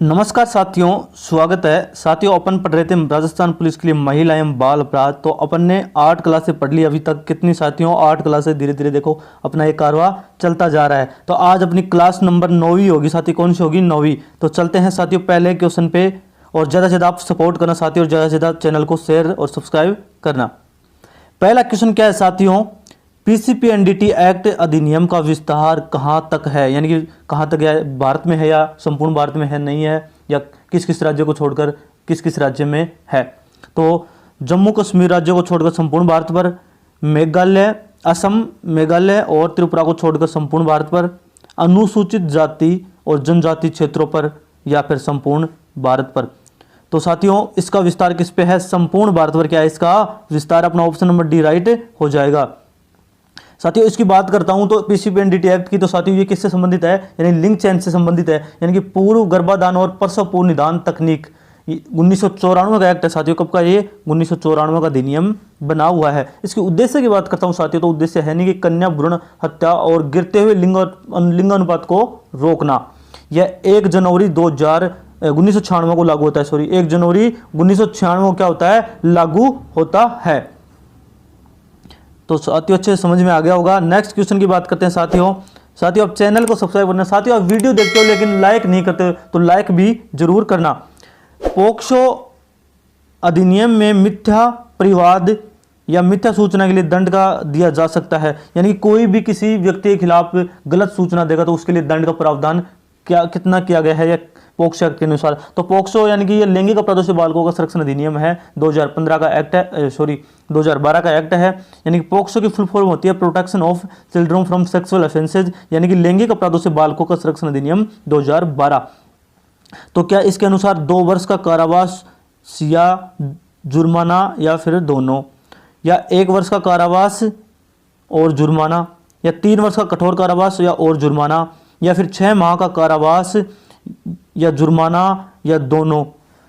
नमस्कार साथियों, स्वागत है। साथियों, अपन पढ़ रहे थे राजस्थान पुलिस के लिए महिला एवं बाल अपराध। तो अपन ने 8 क्लासें पढ़ ली अभी तक। कितनी साथियों? 8 क्लासें। धीरे धीरे देखो अपना ये कारवा चलता जा रहा है। तो आज अपनी क्लास नंबर 9वीं होगी साथियों। कौन सी होगी? 9वीं। तो चलते हैं साथियों पहले क्वेश्चन पे। और ज़्यादा से ज़्यादा आप सपोर्ट करना साथियों, और ज़्यादा से ज़्यादा चैनल को शेयर और सब्सक्राइब करना। पहला क्वेश्चन क्या है साथियों? पीसीपीएनडीटी एक्ट अधिनियम का विस्तार कहाँ तक है, यानी कि कहाँ तक है? भारत में है या संपूर्ण भारत में है, नहीं है, या किस किस राज्य को छोड़कर किस किस राज्य में है? तो जम्मू कश्मीर राज्य को छोड़कर संपूर्ण भारत पर, मेघालय, असम, मेघालय और त्रिपुरा को छोड़कर संपूर्ण भारत पर, अनुसूचित जाति और जनजाति क्षेत्रों पर, या फिर संपूर्ण भारत पर। तो साथियों इसका विस्तार किस पे है? संपूर्ण भारत पर। क्या है इसका विस्तार? अपना ऑप्शन नंबर डी राइट हो जाएगा। साथियों इसकी बात करता हूं तो पीसीपीएनडीटी एक्ट की, तो साथियों ये किससे संबंधित है? यानी लिंग चेंज से संबंधित है, यानी कि पूर्व गर्भाधान और प्रसव पूर्व निदान तकनीक। 1994 का एक्ट है साथियों। कब का? ये 1994 का अधिनियम बना हुआ है। इसके उद्देश्य की बात करता हूं साथियों, तो उद्देश्य है नहीं कि कन्या भ्रूण हत्या और गिरते हुए लिंगानुपात को रोकना। यह 1 जनवरी 1996 को लागू होता है। सॉरी, 1 जनवरी 1996 को क्या होता है? लागू होता है। तो साथियों अच्छे से समझ में आ गया होगा। नेक्स्ट क्वेश्चन की बात करते हैं साथियों आप चैनल को सब्सक्राइब करना। साथियों आप वीडियो देखते हो लेकिन लाइक नहीं करते, तो लाइक भी जरूर करना। पोक्सो अधिनियम में मिथ्या परिवाद या मिथ्या सूचना के लिए दंड का दिया जा सकता है, यानी कि कोई भी किसी व्यक्ति के खिलाफ गलत सूचना देगा तो उसके लिए दंड का प्रावधान कितना किया गया है या पोक्सो एक्ट के अनुसार। तो पोक्सो यानी कि ये लैंगिक अपराधों से बालकों का संरक्षण अधिनियम है। 2015 का एक्ट है, 2012 का एक्ट है। यानी कि पोक्सो की फुल फॉर्म होती है protection of children from sexual offences, यानी कि लैंगिक अपराधों से बालकों का संरक्षण अधिनियम 2012। तो क्या इसके अनुसार 2 वर्ष का कारावास या जुर्माना, या फिर दोनों, या 1 वर्ष का कारावास और जुर्माना, या 3 वर्ष का कठोर कारावास या और जुर्माना, या फिर 6 माह का कारावास या जुर्माना, या दोनों।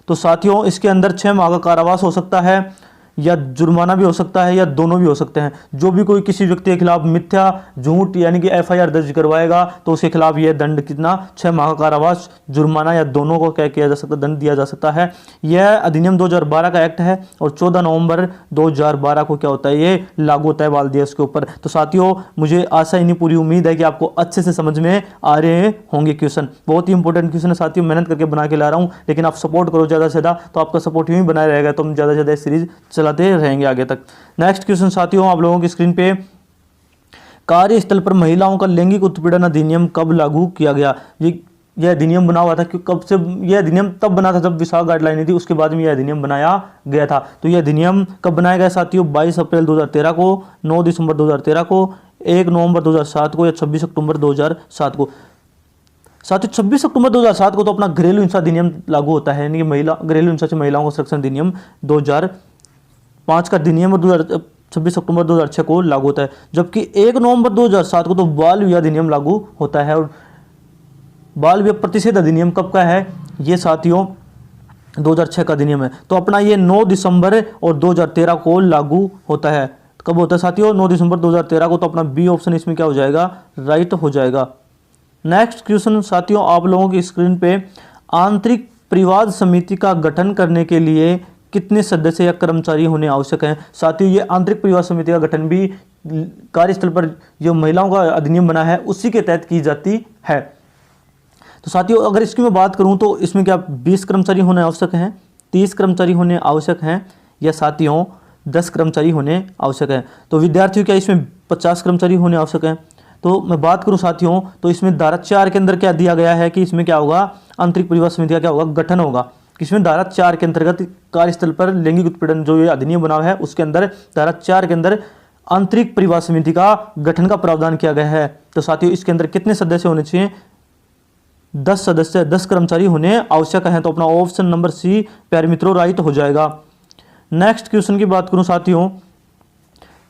तो साथियों इसके अंदर 6 माह का कारावास हो सकता है, या जुर्माना भी हो सकता है, या दोनों भी हो सकते हैं। जो भी कोई किसी व्यक्ति के खिलाफ मिथ्या झूठ यानी कि एफआईआर दर्ज करवाएगा तो उसके खिलाफ यह दंड कितना? 6 माह का कारावास, जुर्माना, या दोनों को क्या किया जा सकता? दंड दिया जा सकता है। यह अधिनियम 2012 का एक्ट है और 14 नवंबर 2012 को क्या होता है? ये लागू होता है बाल दिवस के ऊपर। तो साथियों मुझे आशा ही नहीं पूरी उम्मीद है कि आपको अच्छे से समझ में आ रहे होंगे। क्वेश्चन बहुत ही इंपॉर्टेंट क्वेश्चन है साथियों, मेहनत करके बना के ला रहा हूँ, लेकिन आप सपोर्ट करो ज़्यादा से ज़्यादा, तो आपका सपोर्ट यूं ही बनाए रहेगा तो हम ज़्यादा से ज़्यादा सीरीज चलाते रहेंगे आगे तक। नेक्स्ट क्वेश्चन साथियों आप लोगों की स्क्रीन पे, कार्यस्थल पर महिलाओं का लैंगिक उत्पीड़न अधिनियम कब लागू किया गया? यह अधिनियम बना हुआ था कि कब से? यह अधिनियम तब बना था जब विशाख गाइडलाइन थी, उसके बाद में यह अधिनियम बनाया गया था। तो यह अधिनियम कब बनाया गया साथियों? 22 अप्रैल 2013 को, 9 दिसंबर 2013 को, 1 नवंबर 2007 को, या 26 अक्टूबर 2007 को। साथियों 26 अक्टूबर 2007 को तो अपना घरेलू हिंसा अधिनियम लागू होता है, यानी कि महिला घरेलू हिंसा से महिलाओं का संरक्षण अधिनियम 2005 का अधिनियम, और 26 अक्टूबर 2006 को लागू होता है। जबकि 1 नवंबर 2007 को तो बाल विवाह अधिनियम लागू होता है। और बाल विवाह प्रतिषेध अधिनियम कब का है? ये साथियों 2006 का अधिनियम है। तो अपना ये 9 दिसंबर और 2013 को लागू होता है। कब होता है साथियों? 9 दिसंबर 2013 को। तो अपना बी ऑप्शन इसमें क्या हो जाएगा? राइट हो जाएगा। नेक्स्ट क्वेश्चन साथियों आप लोगों की स्क्रीन पे, आंतरिक परिवाद समिति का गठन करने के लिए कितने सदस्य या कर्मचारी होने आवश्यक हैं? साथियों ये आंतरिक परिवाद समिति का गठन भी कार्यस्थल पर जो महिलाओं का अधिनियम बना है उसी के तहत की जाती है। तो साथियों अगर इसकी मैं बात करूं तो इसमें क्या 20 कर्मचारी होने आवश्यक हैं, 30 कर्मचारी होने आवश्यक हैं, या साथियों 10 कर्मचारी होने आवश्यक हैं? तो विद्यार्थियों क्या इसमें 50 कर्मचारी होने आवश्यक हैं? तो मैं बात करूं साथियों तो इसमें धारा 4 के अंदर क्या दिया गया है कि इसमें क्या होगा? आंतरिक परिवाद समिति का क्या होगा? गठन होगा। इसमें धारा 4 के अंतर्गत कार्यस्थल पर लैंगिक उत्पीड़न जो ये अधिनियम बना है उसके अंदर धारा 4 के अंदर आंतरिक परिवाद समिति का गठन का प्रावधान किया गया है। तो साथियों इसके अंदर कितने सदस्य होने चाहिए? 10 सदस्य, 10 कर्मचारी होने आवश्यक हैं। तो अपना ऑप्शन नंबर सी प्यारे मित्रों राइट हो जाएगा। नेक्स्ट क्वेश्चन की बात करूं साथियों,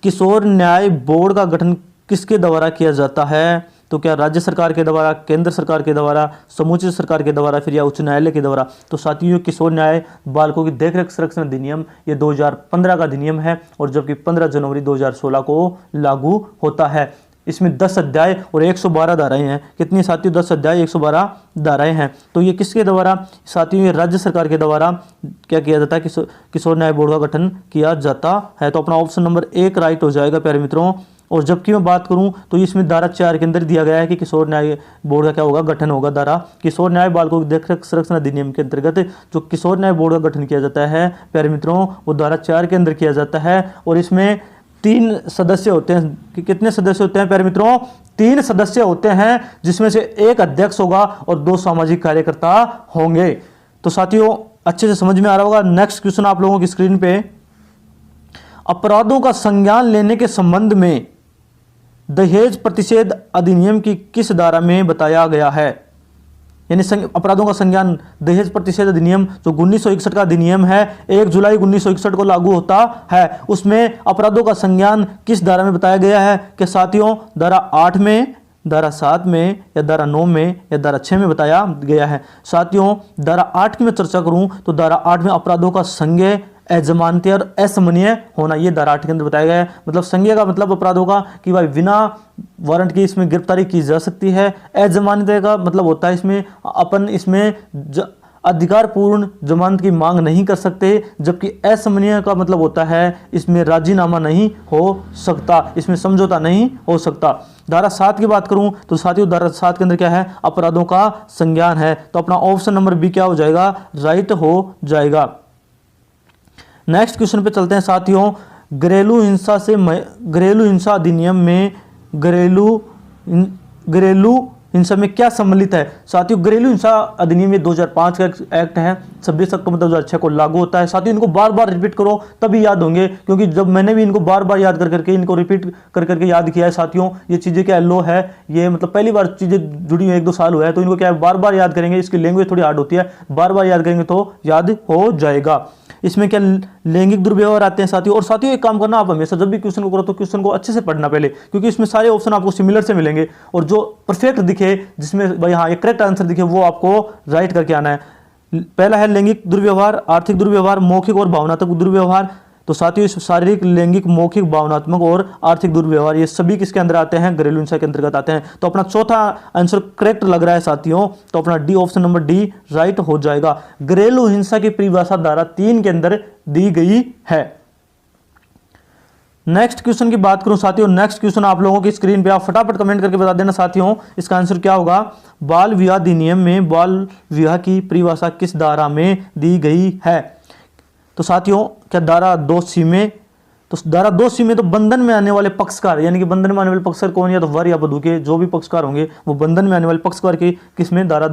किशोर न्याय बोर्ड का गठन किसके द्वारा किया जाता है? तो क्या राज्य सरकार के द्वारा, केंद्र सरकार के द्वारा, समुचित सरकार के द्वारा, फिर या उच्च न्यायालय के द्वारा? तो साथियों किशोर न्याय बालकों की देखरेख संरक्षण अधिनियम ये 2015 का अधिनियम है, और जबकि 15 जनवरी 2016 को लागू होता है। इसमें 10 अध्याय और 112 धाराएं हैं। कितनी साथियों? 10 अध्याय 112 धाराएं हैं। तो ये किसके द्वारा साथियों? ये राज्य सरकार के द्वारा क्या किया जाता है? किशोर न्याय बोर्ड का गठन किया जाता है। तो अपना ऑप्शन नंबर 1 राइट हो जाएगा प्यारे मित्रों। और जबकि मैं बात करूं तो इसमें धारा 4 के अंदर दिया गया है कि किशोर न्याय बोर्ड का क्या होगा? गठन होगा। धारा किशोर न्याय बालकों की देखरेख संरक्षण अधिनियम के अंतर्गत जो किशोर न्याय बोर्ड का गठन किया जाता है प्यारे मित्रों, वो धारा 4 के अंदर किया जाता है। और इसमें 3 सदस्य होते हैं। कितने सदस्य होते हैं प्यारे मित्रों? 3 सदस्य होते हैं, जिसमें से 1 अध्यक्ष होगा और 2 सामाजिक कार्यकर्ता होंगे। तो साथियों अच्छे से समझ में आ रहा होगा। नेक्स्ट क्वेश्चन आप लोगों की स्क्रीन पे, अपराधों का संज्ञान लेने के संबंध में दहेज प्रतिषेध अधिनियम की किस धारा में बताया गया है? यानी अपराधों का संज्ञान दहेज प्रतिषेध अधिनियम जो 1961 का अधिनियम है, 1 जुलाई 1961 को लागू होता है, उसमें अपराधों का संज्ञान किस धारा में बताया गया है? कि साथियों धारा 8 में, धारा 7 में, या धारा 9 में, या धारा 6 में बताया गया है। साथियों धारा 8 की मैं चर्चा करूं तो धारा 8 में अपराधों का संज्ञेय, अजमानतीय और असमनीय होना, ये धारा 8 के अंदर बताया गया है। मतलब संज्ञेय का मतलब अपराधों का कि भाई बिना वारंट की इसमें गिरफ्तारी की जा सकती है। अजमानतीय का मतलब होता है इसमें अपन इसमें अधिकारपूर्ण जमानत की मांग नहीं कर सकते। जबकि असमनीय का मतलब होता है इसमें राजीनामा नहीं हो सकता, इसमें समझौता नहीं हो सकता। धारा 7 की बात करूं तो साथियों धारा 7 के अंदर क्या है? अपराधों का संज्ञान है। तो अपना ऑप्शन नंबर बी क्या हो जाएगा? राइट हो जाएगा। नेक्स्ट क्वेश्चन पे चलते हैं साथियों। घरेलू हिंसा अधिनियम में घरेलू हिंसा में क्या सम्मिलित है? साथियों घरेलू हिंसा अधिनियम में 2005 का एक्ट है, 26 अक्टूबर 2006 को लागू होता है। साथियों इनको बार बार रिपीट करो तभी याद होंगे, क्योंकि जब मैंने भी इनको बार बार याद कर करके इनको रिपीट कर करके याद किया है साथियों। ये चीज़ें क्या लो है, ये मतलब पहली बार चीज़ें जुड़ी हुई 1-2 साल हुआ है, तो इनको क्या है बार बार याद करेंगे। इसकी लैंग्वेज थोड़ी हार्ड होती है, बार बार याद करेंगे तो याद हो जाएगा। इसमें क्या लैंगिक दुर्व्यवहार आते हैं साथियों। और साथियों एक काम करना, आप हमेशा जब भी क्वेश्चन को करो तो क्वेश्चन को अच्छे से पढ़ना पहले, क्योंकि इसमें सारे ऑप्शन आपको सिमिलर से मिलेंगे और जो परफेक्ट दिखे, जिसमें भाई हाँ ये करेक्ट आंसर दिखे, वो आपको राइट करके आना है। पहला है लैंगिक दुर्व्यवहार, आर्थिक दुर्व्यवहार, मौखिक और भावनात्मक दुर्व्यवहार। तो साथियों शारीरिक, लैंगिक, मौखिक, भावनात्मक और आर्थिक दुर्व्यवहार ये सभी किसके अंदर आते हैं? घरेलू हिंसा के अंतर्गत आते हैं। तो अपना चौथा आंसर करेक्ट लग रहा है साथियों, तो अपना D option number D right हो जाएगा। घरेलू हिंसा की परिभाषा धारा 3 के अंदर दी गई है। नेक्स्ट क्वेश्चन की बात करूं साथियों, नेक्स्ट क्वेश्चन आप लोगों की स्क्रीन पे, आप फटाफट कमेंट करके बता देना साथियों इसका आंसर क्या होगा। बाल विवाह अधिनियम में बाल विवाह की परिभाषा किस धारा में दी गई है? तो साथियों क्या धारा 2C में, तो धारा 2C में तो बंधन में आने वाले पक्षकार, यानी कि बंधन में आने वाले पक्षकार कौन, या तो वर या वधू के जो भी पक्षकार होंगे वो बंधन में आने वाले पक्षकार की किसमें? धारा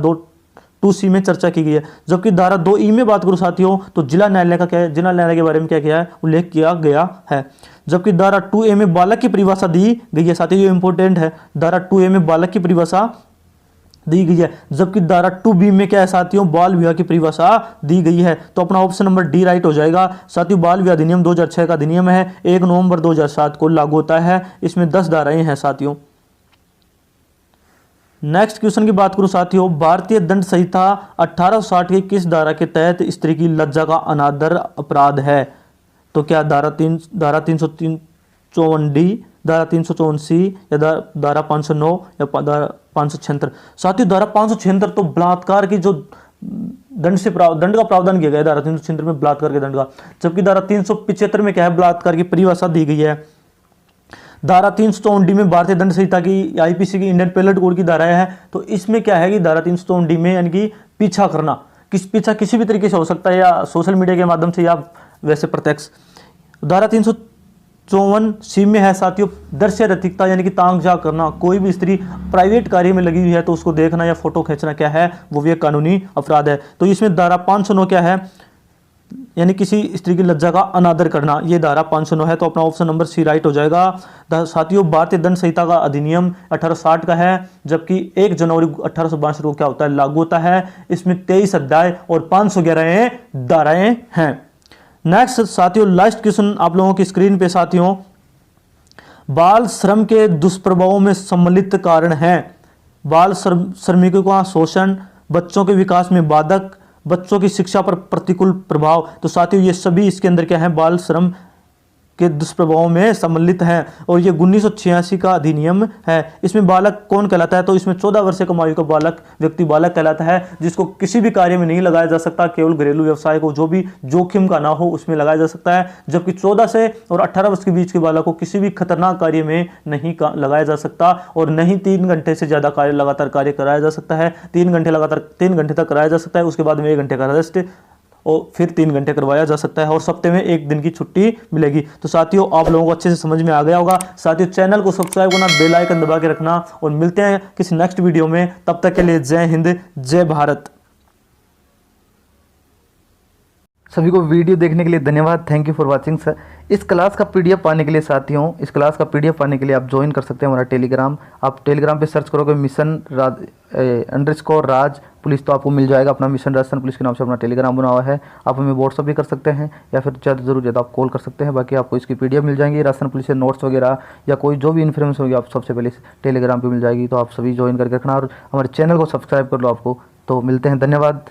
2C में चर्चा की गई है। जबकि धारा 2E में बात करूं साथियों तो जिला न्यायालय का क्या है? जिला न्यायालय के बारे में क्या किया है? उल्लेख किया गया है। जबकि धारा 2A में बालक की परिभाषा दी गई है साथियों, ये इंपॉर्टेंट है। धारा 2A में बालक की परिभाषा दी गई है। जबकि धारा 2B में क्या है साथियों? बाल विवाह की परिभाषा दी गई है। तो अपना ऑप्शन नंबर डी राइट हो जाएगा। साथियों बाल विवाह अधिनियम 2006 का अधिनियम है, 1 नवंबर 2007 को लागू होता है। इसमें 10 धाराएं हैं साथियों। नेक्स्ट क्वेश्चन की बात करूं साथियों, भारतीय दंड संहिता 1860 की किस धारा के तहत स्त्री की लज्जा का अनादर अपराध है? तो क्या धारा 354D, धारा 354C, या धारा 509 या धारा 576? साथियों धारा 576 तो बलात्कार की जो दंड का प्रावधान किया गया है धारा 376 में बलात्कार के दंड का। जबकि धारा 375 में क्या है? बलात्कार की परिभाषा दी गई है। धारा 354D में भारतीय दंड संहिता की, आईपीसी की, इंडियन पेनल कोड की धाराएं हैं। तो इसमें क्या है कि धारा 354D में यानी कि पीछा करना, पीछा किसी भी तरीके से हो सकता है, या सोशल मीडिया के माध्यम से या वैसे प्रत्यक्ष। धारा 354C में है साथियों दृश्य रैखिकता, यानी कि ताक झांक करना। कोई भी स्त्री प्राइवेट कार्य में लगी हुई है तो उसको देखना या फोटो खींचना क्या है? वो भी एक कानूनी अपराध है। तो इसमें धारा 509 क्या है? यानी किसी स्त्री की लज्जा का अनादर करना, ये धारा 509 है। तो अपना ऑप्शन नंबर सी राइट हो जाएगा। साथियों भारतीय दंड संहिता का अधिनियम 1860 का है, जबकि 1 जनवरी 1862 को क्या होता है? लागू होता है। इसमें 23 अध्याय और 511 धाराएं हैं। नेक्स्ट साथियों लास्ट क्वेश्चन आप लोगों की स्क्रीन पे साथियों, बाल श्रम के दुष्प्रभावों में सम्मिलित कारण हैं। बाल श्रमिकों का शोषण, बच्चों के विकास में बाधक, बच्चों की शिक्षा पर प्रतिकूल प्रभाव। तो साथियों ये सभी इसके अंदर क्या है? बाल श्रम के दुष्प्रभावों में सम्मिलित हैं। और ये 1986 का अधिनियम है। इसमें बालक कौन कहलाता है, तो इसमें 14 वर्ष कम आयु का बालक व्यक्ति बालक कहलाता है, जिसको किसी भी कार्य में नहीं लगाया जा सकता, केवल घरेलू व्यवसाय को जो भी जोखिम का ना हो उसमें लगाया जा सकता है। जबकि 14 से और 18 वर्ष के बीच के बालक को किसी भी खतरनाक कार्य में नहीं लगाया जा सकता, और नहीं 3 घंटे से ज़्यादा कार्य लगातार कार्य कराया जा सकता है। 3 घंटे लगातार 3 घंटे तक कराया जा सकता है, उसके बाद में 1 घंटे का रेस्ट और फिर 3 घंटे करवाया जा सकता है, और सप्ते में 1 दिन की छुट्टी मिलेगी। तो साथियों, आप लोगों को अच्छे से समझ में आ गया होगा। साथियों, चैनल को सब्सक्राइब करना, बेल आइकन दबा के रखना, और मिलते हैं किसी नेक्स्ट वीडियो में। तब तक के लिए जय हिंद, जय भारत। सभी को वीडियो देखने के लिए धन्यवाद। Thank you for watching sir. इस क्लास का पीडीएफ पाने के लिए साथियों, इस क्लास का पीडीएफ पाने के लिए आप ज्वाइन कर सकते हैं हमारा टेलीग्राम। आप टेलीग्राम पे सर्च करोगे मिशन राज पुलिस, तो आपको मिल जाएगा। अपना मिशन राजस्थान पुलिस के नाम से अपना टेलीग्राम बना हुआ है। आप हमें व्हाट्सअप भी कर सकते हैं, या फिर ज़्यादा जरूर ज़्यादा आप कॉल कर सकते हैं। बाकी आपको इसकी पीडीएफ मिल जाएंगी, राजस्थान पुलिस से नोट्स वगैरह या कोई जो भी इन्फॉर्मेशन होगी आप सबसे पहले टेलीग्राम पर मिल जाएगी। तो आप सभी ज्वाइन करके रखना, और हमारे चैनल को सब्सक्राइब कर लो आपको। तो मिलते हैं, धन्यवाद।